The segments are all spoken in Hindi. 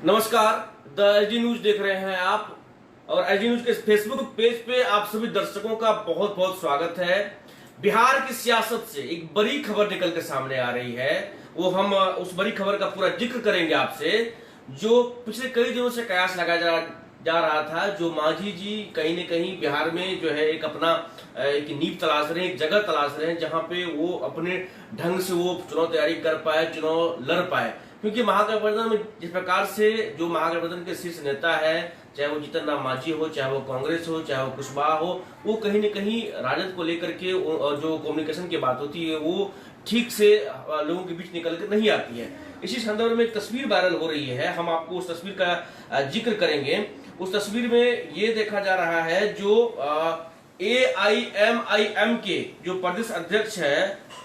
नमस्कार, द एसडी न्यूज देख रहे हैं आप और एसडी न्यूज के फेसबुक पेज पे आप सभी दर्शकों का बहुत बहुत स्वागत है। बिहार की सियासत से एक बड़ी खबर निकल के सामने आ रही है। वो हम उस बड़ी खबर का पूरा जिक्र करेंगे आपसे, जो पिछले कई दिनों से कयास लगाया जा रहा था। जो मांझी जी कहीं न कहीं बिहार में जो है एक अपना एक नींव तलाश रहे हैं, एक जगह तलाश रहे हैं जहां पे वो अपने ढंग से वो चुनाव तैयारी कर पाए, चुनाव लड़ पाए। क्योंकि महागठबंधन में जिस प्रकार से जो महागठबंधन के शीर्ष नेता है, चाहे वो जीतन राम मांझी हो, चाहे वो कांग्रेस हो, चाहे वो कुशवाहा हो, वो कहीं न कहीं राजद को लेकर के जो कम्युनिकेशन की बात होती है वो ठीक से लोगों के बीच निकल कर नहीं आती है। इसी संदर्भ में एक तस्वीर वायरल हो रही है, हम आपको उस तस्वीर का जिक्र करेंगे। उस तस्वीर में ये देखा जा रहा है जो AIMIM के जो प्रदेश अध्यक्ष है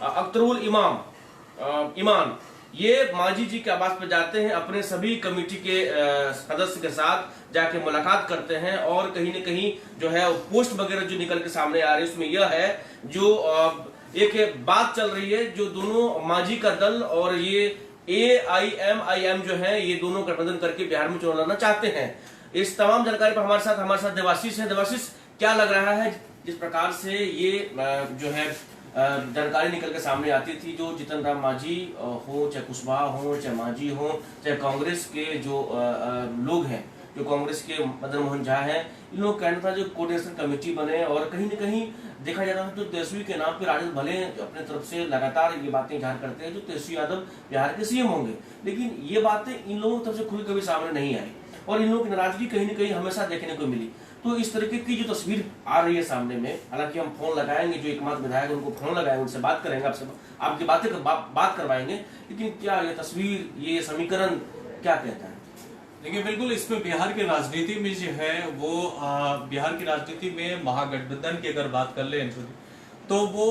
अख्तरुल ईमान, ये मांझी जी के आवास पर जाते हैं, अपने सभी कमेटी के सदस्य के साथ जाके मुलाकात करते हैं और कहीं न कहीं जो है पोस्ट वगैरह जो निकल के सामने आ रही है उसमें यह है जो एक बात चल रही है, जो दोनों मांझी का दल और ये AIMIM जो है ये दोनों गठबंधन करके बिहार में चुनाव लड़ना चाहते हैं। इस तमाम जानकारी पर हमारे साथ देवाशीष है। देवाशीष, क्या लग रहा है जिस प्रकार से ये जो है जानकारी निकल के सामने आती थी, जो जीतन राम मांझी हो, चाहे कुशवाहा हो, चाहे मांझी हो, चाहे कांग्रेस के जो लोग हैं, जो कांग्रेस के मदन मोहन झा हैं, इन लोग कहना था जो कोऑर्डिनेशन कमेटी बने और कहीं न कहीं देखा जाता है तो तेजस्वी के नाम पे राजद भले अपने तरफ से लगातार ये बातें जाहिर करते हैं जो तेजस्वी यादव बिहार के सीएम होंगे, लेकिन ये बातें इन लोगों की तरफ से खुल कभी सामने नहीं आई और इन लोगों की नाराजगी कहीं न कहीं हमेशा देखने को मिली। तो इस तरीके की जो तस्वीर आ रही है सामने में, हालांकि हम फोन लगाएंगे, जो एकमात्र विधायक उनको फोन लगाएंगे, उनसे बात करेंगे, आपसे आपकी बात करवाएंगे, लेकिन क्या ये तस्वीर, ये समीकरण क्या कहता है? देखिए, बिल्कुल इसमें बिहार की राजनीति में जो है वो बिहार की राजनीति में महागठबंधन की अगर बात कर ले तो वो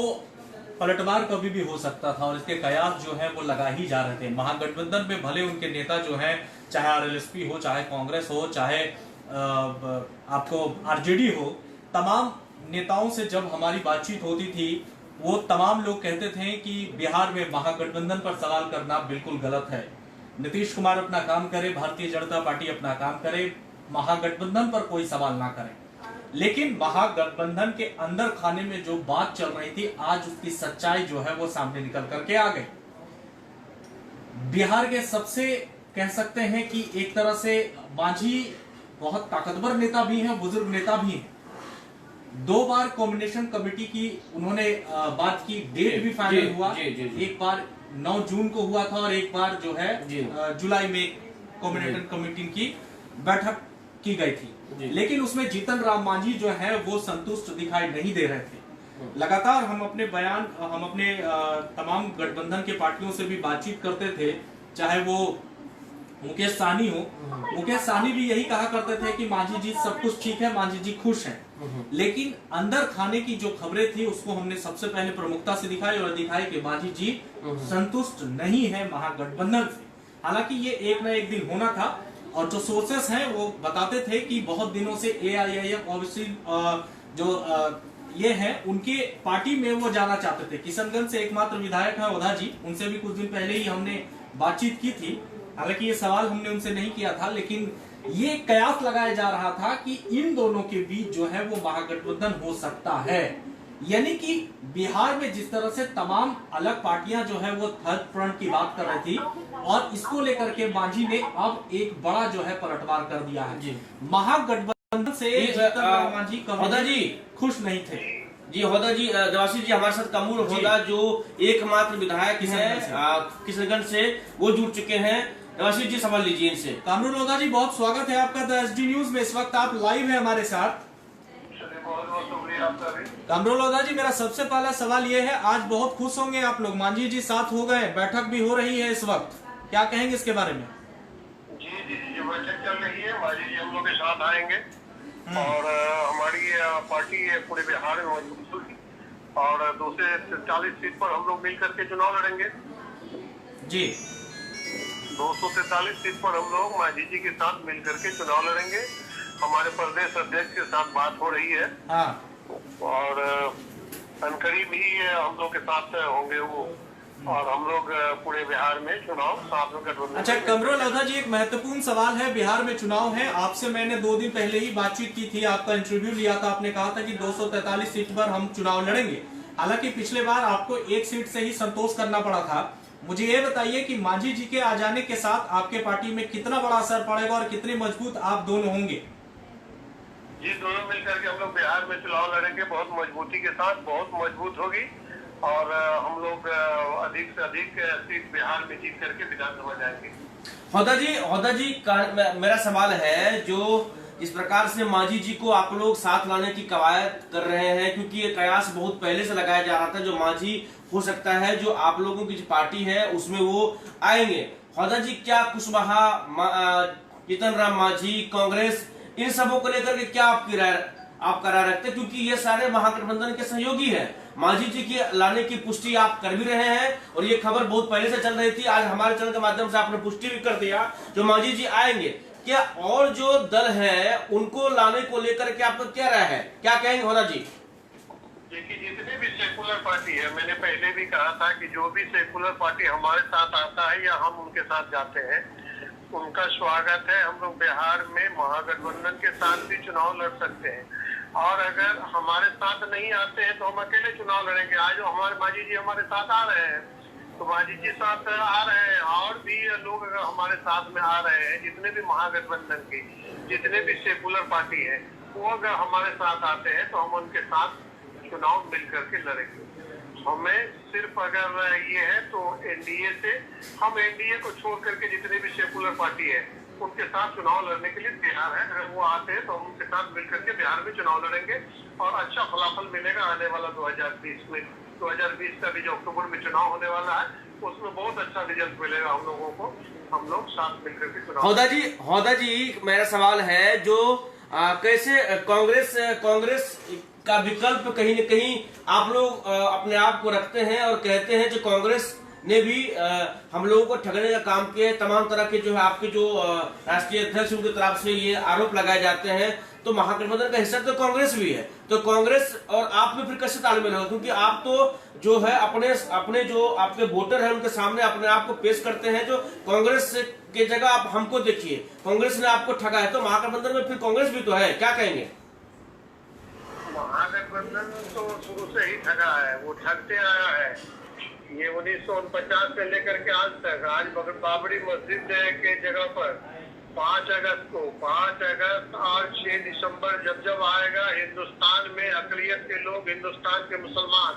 पलटवार कभी भी हो सकता था और इसके कयास जो है वो लगा ही जा रहे थे। महागठबंधन में भले उनके नेता जो है, चाहे RLSP हो, चाहे कांग्रेस हो, चाहे आपको RJD हो, तमाम नेताओं से जब हमारी बातचीत होती थी वो तमाम लोग कहते थे कि बिहार में महागठबंधन पर सवाल करना बिल्कुल गलत है। नीतीश कुमार अपना काम करे, भारतीय जनता पार्टी अपना काम करे, महागठबंधन पर कोई सवाल ना करे। लेकिन महागठबंधन के अंदर खाने में जो बात चल रही थी, आज उसकी सच्चाई जो है वो सामने निकल करके आ गई। बिहार के सबसे कह सकते हैं कि एक तरह से मांझी बहुत ताकतवर नेता भी हैं, बुजुर्ग नेता भी हैं। 2 बार कॉम्बिनेशन कमेटी की उन्होंने बात की, डेट भी फाइनल हुआ। एक बार 9 जून को हुआ था और एक बार जो है जुलाई में कॉम्बिनेशन कमेटी की बैठक की गई थी, लेकिन उसमें जीतन राम मांझी जो है वो संतुष्ट दिखाई नहीं दे रहे थे। लगातार हम अपने तमाम गठबंधन के पार्टियों से भी बातचीत करते थे, चाहे वो मुकेश सहनी हो, मुकेश सहनी भी यही कहा करते थे कि मांझी जी सब कुछ ठीक है, मांझी जी खुश हैं। लेकिन अंदर खाने की जो खबरें थी उसको हमने सबसे पहले प्रमुखता से दिखाई और दिखाई कि मांझी जी संतुष्ट नहीं है महागठबंधन से। हालांकि ये एक न एक दिन होना था और जो सोर्सेस हैं वो बताते थे कि बहुत दिनों से AIIM ऑब्वियसली ये है उनके पार्टी में वो जाना चाहते थे। किशनगंज से एकमात्र विधायक है ओझा जी, उनसे भी कुछ दिन पहले ही हमने बातचीत की थी। हालांकि ये सवाल हमने उनसे नहीं किया था, लेकिन ये कयास लगाया जा रहा था कि इन दोनों के बीच जो है वो महागठबंधन हो सकता है। यानी कि बिहार में जिस तरह से तमाम अलग पार्टियां जो है वो थर्ड फ्रंट की बात कर रही थी और इसको लेकर के मांझी ने अब एक बड़ा जो है पलटवार कर दिया है। महागठबंधन से मांझी कभी खुश नहीं थे। जी होदा जी, देवाशीष जी हमारे साथ कामूर होदा जो एकमात्र विधायक किशनगंज से वो जुड़ चुके हैं। देवाशीष जी सवाल लीजिए इनसे। कामरूल होदा जी, बहुत स्वागत है आपका द एसडी न्यूज में। इस वक्त आप लाइव है हमारे साथ। कामरूल होदा जी, मेरा सबसे पहला सवाल ये है, आज बहुत खुश होंगे आप लोग, मांझी जी साथ हो गए, बैठक भी हो रही है इस वक्त, क्या कहेंगे इसके बारे में? जी बैठक चल रही है, मांझी जी हम लोग के साथ आएंगे और हमारी पार्टी पूरे बिहार में मजबूत होगी और 243 सीट पर हम लोग मिलकर के चुनाव लड़ेंगे। जी 243 सीट पर हम लोग मांझी जी के साथ मिलकर के चुनाव लड़ेंगे। हमारे प्रदेश अध्यक्ष के साथ बात हो रही है और धनखड़ी भी हम लोग के साथ होंगे वो और हम लोग पूरे बिहार में चुनाव साथ में गठबंधन। अच्छा कमरुल लोधा जी, एक महत्वपूर्ण सवाल है, बिहार में चुनाव है, आपसे मैंने 2 दिन पहले ही बातचीत की थी, आपका इंटरव्यू लिया था, आपने कहा था कि 243 सीट पर हम चुनाव लड़ेंगे। हालांकि पिछले बार आपको 1 सीट से ही संतोष करना पड़ा था। मुझे ये बताइए कि मांझी जी के आ जाने के साथ आपके पार्टी में कितना बड़ा असर पड़ेगा और कितने मजबूत आप दोनों होंगे? ये दोनों मिलकर के हम लोग बिहार में चुनाव लड़ेंगे, बहुत मजबूती के साथ, बहुत मजबूत होगी और हम लोग अधिक से अधिक सीट बिहार में जीत करके विधानसभा जाएंगे। होदा जी मेरा सवाल है, जो इस प्रकार से मांझी जी को आप लोग साथ लाने की कवायद कर रहे हैं, क्योंकि ये कयास बहुत पहले से लगाया जा रहा था, जो मांझी हो सकता है जो आप लोगों की जो पार्टी है उसमें वो आएंगे। होदा जी, क्या कुशवाहा, जीतन राम मांझी, कांग्रेस, इन सबों को लेकर के क्या आपका राय रखते हैं, क्योंकि ये सारे महागठबंधन के सहयोगी हैं। मांझी जी की लाने की पुष्टि आप कर भी रहे हैं और ये खबर बहुत पहले से चल रही थी, आज हमारे चैनल के माध्यम से आपने पुष्टि भी कर दिया जो मांझी जी आएंगे। क्या और जो दल है उनको लाने को लेकर के आपका क्या राय है, क्या कहेंगे होदा जी? देखिए, जितने भी सेकुलर पार्टी है, मैंने पहले भी कहा था कि जो भी सेकुलर पार्टी हमारे साथ आता है या हम उनके साथ जाते हैं, उनका स्वागत है। हम लोग बिहार में महागठबंधन के साथ भी चुनाव लड़ सकते हैं और अगर हमारे साथ नहीं आते हैं तो हम अकेले चुनाव लड़ेंगे। आज हमारे मांझी जी हमारे साथ आ रहे हैं, तो मांझी जी साथ आ रहे हैं और भी लोग अगर हमारे साथ में आ रहे हैं, जितने भी महागठबंधन के जितने भी सेकुलर पार्टी है, वो अगर हमारे साथ आते हैं तो हम उनके साथ चुनाव मिल करके लड़ेंगे। हमें सिर्फ अगर ये है तो एनडीए से, हम एनडीए को छोड़ करके जितने भी सेकुलर पार्टी है उनके साथ चुनाव लड़ने के लिए तैयार है। अगर वो आते हैं तो हम उनके साथ मिल करके बिहार में चुनाव लड़ेंगे और अच्छा फलाफल मिलेगा आने वाला 2020 में। 2020 का भी जो अक्टूबर में चुनाव होने वाला है उसमें बहुत अच्छा रिजल्ट मिलेगा हम लोगों को। हम लोग साथ मिलकर के चुनाव। होदा जी मेरा सवाल है, जो कैसे कांग्रेस का विकल्प कहीं न कहीं आप लोग अपने आप को रखते हैं और कहते हैं जो कांग्रेस ने भी हम लोगों को ठगने का काम किया है, तमाम तरह के जो है आपके जो राष्ट्रीय अध्यक्ष उनकी तरफ से ये आरोप लगाए जाते हैं, तो महागठबंधन का हिस्सा तो कांग्रेस भी है, तो कांग्रेस और आप में फिर कैसे तालमेल होगा? क्योंकि आप तो जो है अपने जो आपके वोटर हैं उनके सामने अपने आप को पेश करते हैं, जो कांग्रेस के जगह आप हमको देखिए, कांग्रेस ने आपको ठगा है, तो महागठबंधन में फिर कांग्रेस भी तो है, क्या कहेंगे? महागठबंधन तो शुरू से ही ठगा है, वो ठगते आया है। ये 1949 से लेकर के आज तक, आज बाबरी मस्जिद के जगह पर 5 अगस्त और 6 दिसंबर जब आएगा, हिंदुस्तान में अकलियत के लोग, हिंदुस्तान के मुसलमान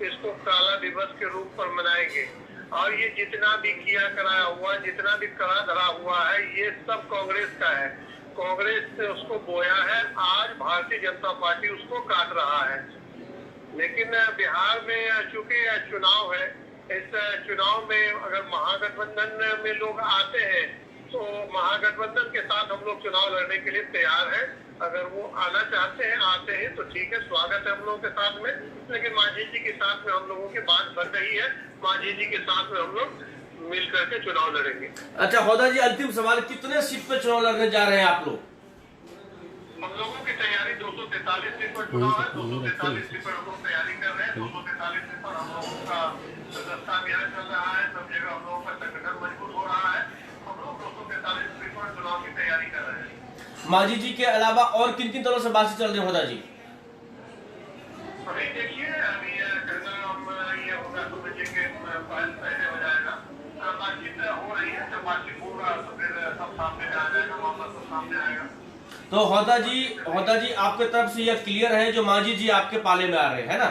इसको काला दिवस के रूप पर मनाएंगे। और ये जितना भी किया कराया हुआ, जितना भी करा धरा हुआ है, ये सब कांग्रेस का है। कांग्रेस ने उसको बोया है, आज भारतीय जनता पार्टी उसको काट रहा है। लेकिन बिहार में चूंकि चुनाव है, इस चुनाव में अगर महागठबंधन में लोग आते हैं तो महागठबंधन के साथ हम लोग चुनाव लड़ने के लिए तैयार हैं। अगर वो आना चाहते हैं, आते हैं तो ठीक है, स्वागत है हम लोगों के साथ में। लेकिन मांझी जी के साथ में हम लोगों की बात बन रही है, मांझी जी के साथ में हम लोग मिल करके चुनाव लड़ेंगे। अच्छा होदा जी, अंतिम सवाल, कितने सीट पे चुनाव लड़ने जा रहे हैं आप लोग? हम लोगों की तैयारी 243 सीट पर चुनाव है, 243 सीट पर हम लोग तैयारी कर रहे हैं। 243 सीट पर हम लोगों का दस्ता अभियान चल रहा है, सब जगह हम लोगों का संगठन मजबूत हो रहा है। हम लोग 243 सीट पर चुनाव की तैयारी कर रहे हैं। मांझी जी के अलावा और किन किन दलों से बातचीत चल रही है होदा जी? अभी देखिए, अभी ये होगा तो बजे के पहले हो जाएगा, बातचीत हो रही है। जब बातचीत होगा तो फिर सब सामने आ जाएगा, मामला सब सामने आएगा। तो होदा जी आपके तरफ से यह क्लियर है जो मांझी जी आपके पाले में आ रहे हैं ना?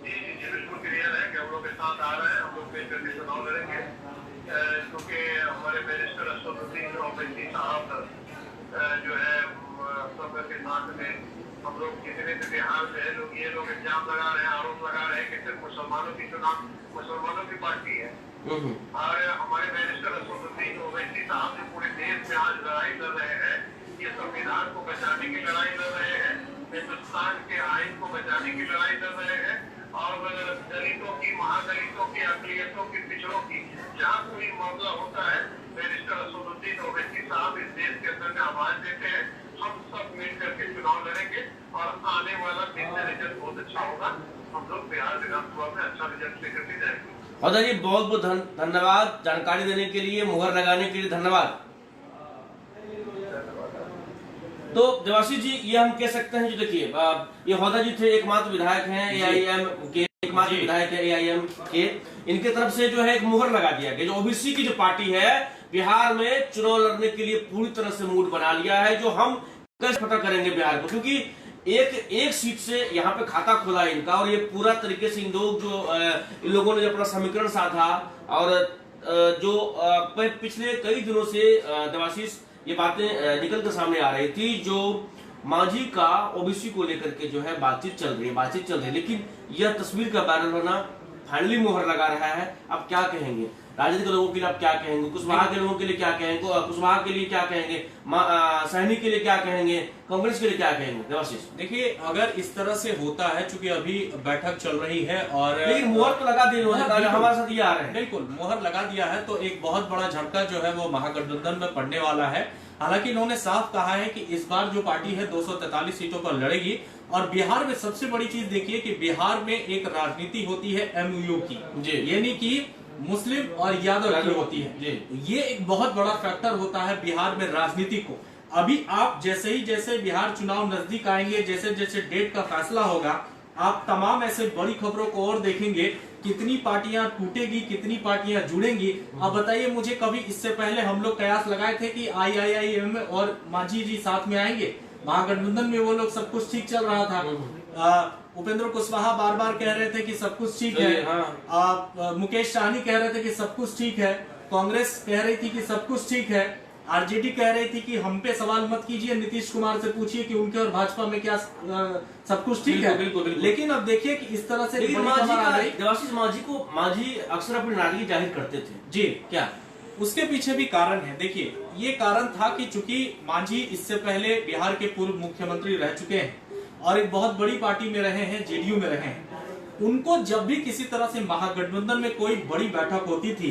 जी बिल्कुल क्लियर है कि हम लोग के साथ आ रहे हैं, हम लोग मिलकर के चुनाव लड़ेंगे। क्योंकि हमारे बैरिस्टर असदुद्दीन ओवैसी साहब जो है सबके साथ में हम लोग जितने भी बिहार में है लोग, ये लोग इल्जाम लगा रहे हैं, आरोप लगा रहे हैं कि सिर्फ मुसलमानों की पार्टी है। और हमारे बैरिस्टर असदुद्दीन ओवैसी साहब जो पूरे देश में आज लड़ाई लड़ रहे हैं, ये संविधान को बचाने की लड़ाई लड़ रहे हैं, हिंदुस्तान के आइन को बचाने की लड़ाई लड़ रहे हैं और दलितों की, महादलितों की, अकलियतों की, पिछड़ों की जहाँ कोई मामला होता है, बैरिस्टर असदुद्दीन ओवैसी साहब इस देश के अंदर में आवाज देते हैं। हम सब मिल करके चुनाव लड़ेंगे और आने वाला दिन में रिजल्ट बहुत अच्छा होगा। हम लोग बिहार विधानसभा में अच्छा रिजल्ट लेकर के जाएंगे। हौदा जी बहुत बहुत धन्यवाद जानकारी देने के लिए, मुहर लगाने के लिए धन्यवाद। तो देवाशीष जी, ये हम कह सकते हैं, जो देखिए ये हौदा जी थे, एकमात्र विधायक हैं एआईएम के, एकमात्र विधायक है एआईएम के, इनके तरफ से जो है एक मुहर लगा दिया गया। जो ओबीसी की जो पार्टी है बिहार में चुनाव लड़ने के लिए पूरी तरह से मूड बना लिया है, जो हम कैसे पता करेंगे बिहार को, क्योंकि एक सीट से यहाँ पे खाता खोला है इनका, और ये पूरा तरीके से इन लोगों ने अपना समीकरण साधा, और जो पिछले कई दिनों से देवाशीष ये बातें निकल कर सामने आ रही थी, जो मांझी का ओबीसी को लेकर के जो है बातचीत चल रही है, लेकिन यह तस्वीर का वायरल होना फाइनली मोहर लगा रहा है। अब क्या कहेंगे राजनीतिक लोगों के लिए, आप क्या कहेंगे, कुशवाहा के लोगों के लिए क्या कहेंगे, कुशवाहा के लिए क्या कहेंगे, सहनी के लिए क्या कहेंगे, कांग्रेस के लिए क्या कहेंगे देवाशीष? देखिए, अगर इस तरह से होता है, चूंकि अभी बैठक चल रही है और लेकिन मुहर तो लगा दी उन्होंने, हमारे साथ ये आ रहे हैं। बिल्कुल मुहर लगा दिया है, तो एक बहुत बड़ा झटका जो है वो महागठबंधन में पड़ने वाला है। हालांकि इन्होंने साफ कहा है कि इस बार जो पार्टी है 243 सीटों पर लड़ेगी, और बिहार में सबसे बड़ी चीज देखिए कि बिहार में एक राजनीति होती है एमयू की, यानी कि मुस्लिम और यादव की होती है। ये एक बहुत बड़ा फैक्टर होता है बिहार में राजनीति को। अभी आप जैसे बिहार चुनाव नजदीक आएंगे, जैसे जैसे डेट का फैसला होगा, आप तमाम ऐसे बड़ी खबरों को और देखेंगे, कितनी पार्टियां टूटेगी, कितनी पार्टियां जुड़ेंगी। अब बताइए मुझे, कभी इससे पहले हम लोग कयास लगाए थे कि आईआईएम और मांझी जी साथ में आएंगे, महागठबंधन में वो लोग सब कुछ ठीक चल रहा था। उपेंद्र कुशवाहा बार बार कह रहे थे कि सब कुछ ठीक है, हाँ। मुकेश सहनी कह रहे थे कि सब कुछ ठीक है, कांग्रेस कह रही थी कि सब कुछ ठीक है, आरजेडी कह रही थी कि हम पे सवाल मत कीजिए, नीतीश कुमार से पूछिए कि उनके और भाजपा में क्या सब कुछ ठीक है। बिल्कुल। लेकिन अब देखिए कि इस तरह से मांझी अक्सर अपनी नाराजगी जाहिर करते थे जी, क्या उसके पीछे भी कारण है। देखिए, ये कारण था कि चूंकि मांझी इससे पहले बिहार के पूर्व मुख्यमंत्री रह चुके हैं और एक बहुत बड़ी पार्टी में रहे हैं, जेडीयू में रहे हैं। उनको जब भी किसी तरह से महागठबंधन में कोई बड़ी बैठक होती थी,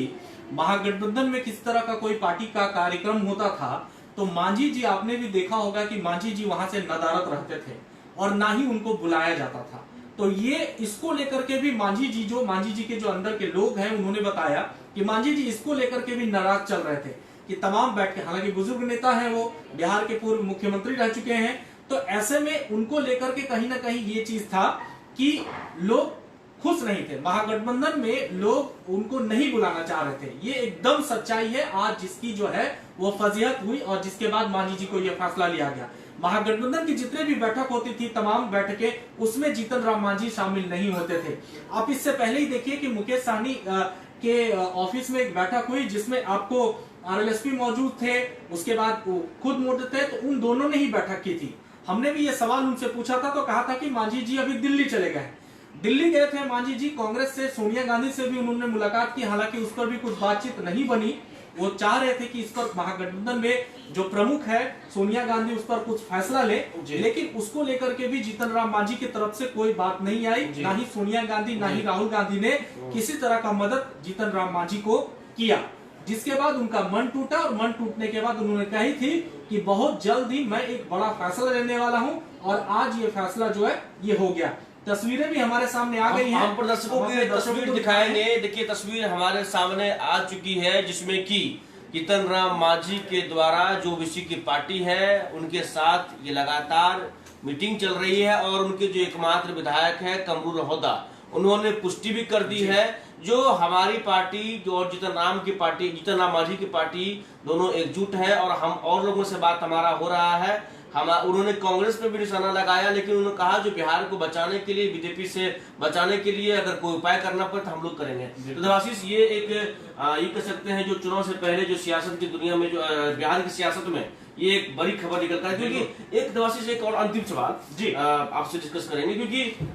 महागठबंधन में किसी तरह का कोई पार्टी का कार्यक्रम होता था, तो मांझी जी, आपने भी देखा होगा कि मांझी जी वहां से नदारत रहते थे और ना ही उनको बुलाया जाता था। तो ये इसको लेकर के भी मांझी जी के जो अंदर के लोग हैं, उन्होंने बताया कि मांझी जी इसको लेकर के भी नाराज चल रहे थे कि तमाम बैठ के, हालांकि बुजुर्ग नेता है, वो बिहार के पूर्व मुख्यमंत्री रह चुके हैं, तो ऐसे में उनको लेकर के कहीं ना कहीं ये चीज था कि लोग खुश नहीं थे, महागठबंधन में लोग उनको नहीं बुलाना चाह रहे थे। ये एकदम सच्चाई है आज जिसकी जो है वो फजीहत हुई, और जिसके बाद मांझी जी को यह फैसला लिया गया। महागठबंधन की जितने भी बैठक होती थी, तमाम बैठकें, उसमें जीतन राम मांझी शामिल नहीं होते थे। आप इससे पहले ही देखिए कि मुकेश सहनी के ऑफिस में एक बैठक हुई जिसमें आपको आरएलएसपी मौजूद थे, उसके बाद खुद मौजूद थे, तो उन दोनों ने ही बैठक की थी। हमने भी ये सवाल उनसे पूछा था, तो कहा था कि मांझी जी अभी दिल्ली चले गए। दिल्ली गए थे मांझी जी, कांग्रेस से सोनिया गांधी से भी उन्होंने मुलाकात की, हालांकि उस पर भी कुछ बातचीत नहीं बनी। वो चाह रहे थे कि इस पर महागठबंधन में जो प्रमुख है सोनिया गांधी उस पर कुछ फैसला ले, लेकिन उसको लेकर के भी जीतन राम मांझी की तरफ से कोई बात नहीं आई। ना ही सोनिया गांधी ना ही राहुल गांधी ने किसी तरह का मदद जीतन राम मांझी को किया, जिसके बाद उनका मन टूटा, और मन टूटने के बाद उन्होंने कही थी कि बहुत जल्द ही मैं एक बड़ा फैसला लेने वाला हूं, और आज ये फैसला जो है ये हो गया। तस्वीरें भी हमारे सामने आ गई हैं, हम दर्शकों की तस्वीर दिखाएंगे। देखिए, तस्वीर हमारे सामने आ चुकी है, जिसमें कि जीतन राम मांझी के द्वारा जो ओबीसी की पार्टी है उनके साथ ये लगातार मीटिंग चल रही है, और उनके जो एकमात्र विधायक है कमरुल हौदा, उन्होंने पुष्टि भी कर दी है जो हमारी पार्टी जो और जीतन राम मांझी की पार्टी दोनों एकजुट है, और हम और लोगों से बात हमारा हो रहा है। उन्होंने कांग्रेस पे भी निशाना लगाया, लेकिन उन्होंने कहा जो बिहार को बचाने के लिए, बीजेपी से बचाने के लिए अगर कोई उपाय करना पड़े तो हम लोग करेंगे। तो देवाशीष, ये एक ये कह सकते हैं जो चुनाव से पहले जो सियासत की दुनिया में, जो बिहार की सियासत में ये एक बड़ी खबर निकल कर, क्योंकि एक देवाशीष एक और अंतिम सवाल जी आपसे डिस्कस करेंगे, क्योंकि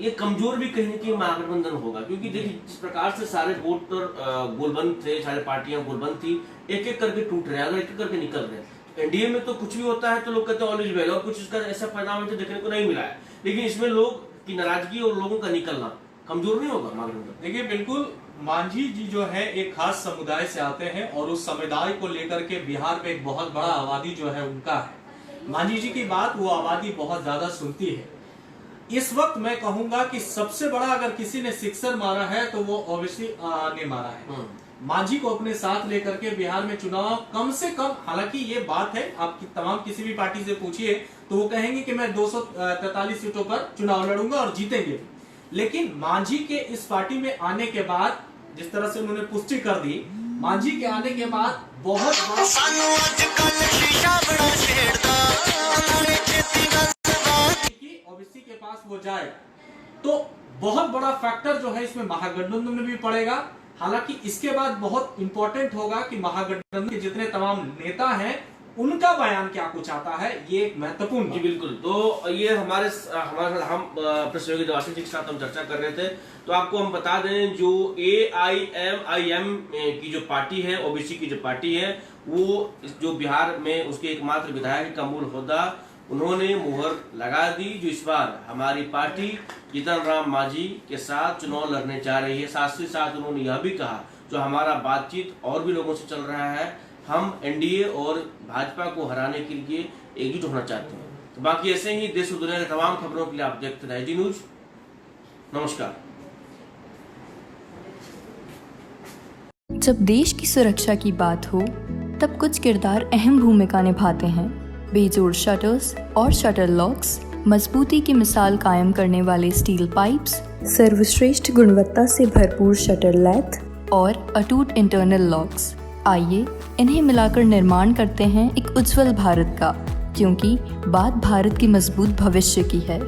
ये कमजोर भी कहीं न कहीं महागठबंधन होगा, क्योंकि देखिए जिस प्रकार से सारे वोट पर गोलबंद थे, सारी पार्टियां गोलबंद थी, एक एक करके टूट रहे हैं, अगर एक एक करके निकल रहे हैं। एनडीए में तो कुछ भी होता है तो लोग कहते हैं ऑल इज वेल, और कुछ इसका ऐसा परिणाम मुझे देखने को नहीं मिला है, लेकिन इसमें लोग की नाराजगी और लोगों का निकलना कमजोर नहीं होगा महागठबंधन? देखिए, बिल्कुल मांझी जी जो है एक खास समुदाय से आते हैं, और उस समुदाय को लेकर के बिहार में एक बहुत बड़ा आबादी जो है उनका है। मांझी जी की बात वो आबादी बहुत ज्यादा सुनती है। इस वक्त मैं कहूंगा कि सबसे बड़ा अगर किसी ने सिक्सर मारा है तो वो ओवैसी ने मारा है। मांझी को अपने साथ लेकर के बिहार में चुनाव कम से कम, हालांकि ये बात है आपकी तमाम किसी भी पार्टी से पूछिए तो वो कहेंगे कि मैं 243 सीटों पर चुनाव लड़ूंगा और जीतेंगे, लेकिन मांझी के इस पार्टी में आने के बाद जिस तरह से उन्होंने पुष्टि कर दी, मांझी के आने के बाद बहुत ओबीसी के पास वो जाए तो बहुत बड़ा फैक्टर जो है इसमें महागठबंधन में भी पड़ेगा। हालांकि इसके बाद बहुत इंपॉर्टेंट होगा कि महागठबंधन के जितने तमाम नेता हैं उनका बयान क्या कुछ आता है, ये एक महत्वपूर्ण। जी बिल्कुल, तो ये हमारे हम अपने सहयोगी देवाशीष जी के साथ हम चर्चा कर रहे थे, तो आपको हम बता दें जो AIMIM की जो पार्टी है, ओबीसी की जो पार्टी है, वो जो बिहार में उसके एकमात्र विधायक कमूल होदा उन्होंने मुहर लगा दी, जो इस बार हमारी पार्टी जीतन राम मांझी के साथ चुनाव लड़ने जा रही है। साथ ही साथ उन्होंने यह भी कहा जो हमारा बातचीत और भी लोगों से चल रहा है, हम एनडीए और भाजपा को हराने के लिए एकजुट होना चाहते हैं। तो बाकी ऐसे ही देश और दुनिया के तमाम खबरों के लिए आप देखते रहिए जी न्यूज। नमस्कार। जब देश की सुरक्षा की बात हो तब कुछ किरदार अहम भूमिका निभाते हैं। बेजोड़ शटर्स और शटर लॉक्स, मजबूती की मिसाल कायम करने वाले स्टील पाइप्स, सर्वश्रेष्ठ गुणवत्ता से भरपूर शटर लैथ और अटूट इंटरनल लॉक्स। आइए इन्हें मिलाकर निर्माण करते हैं एक उज्जवल भारत का, क्योंकि बात भारत की मजबूत भविष्य की है।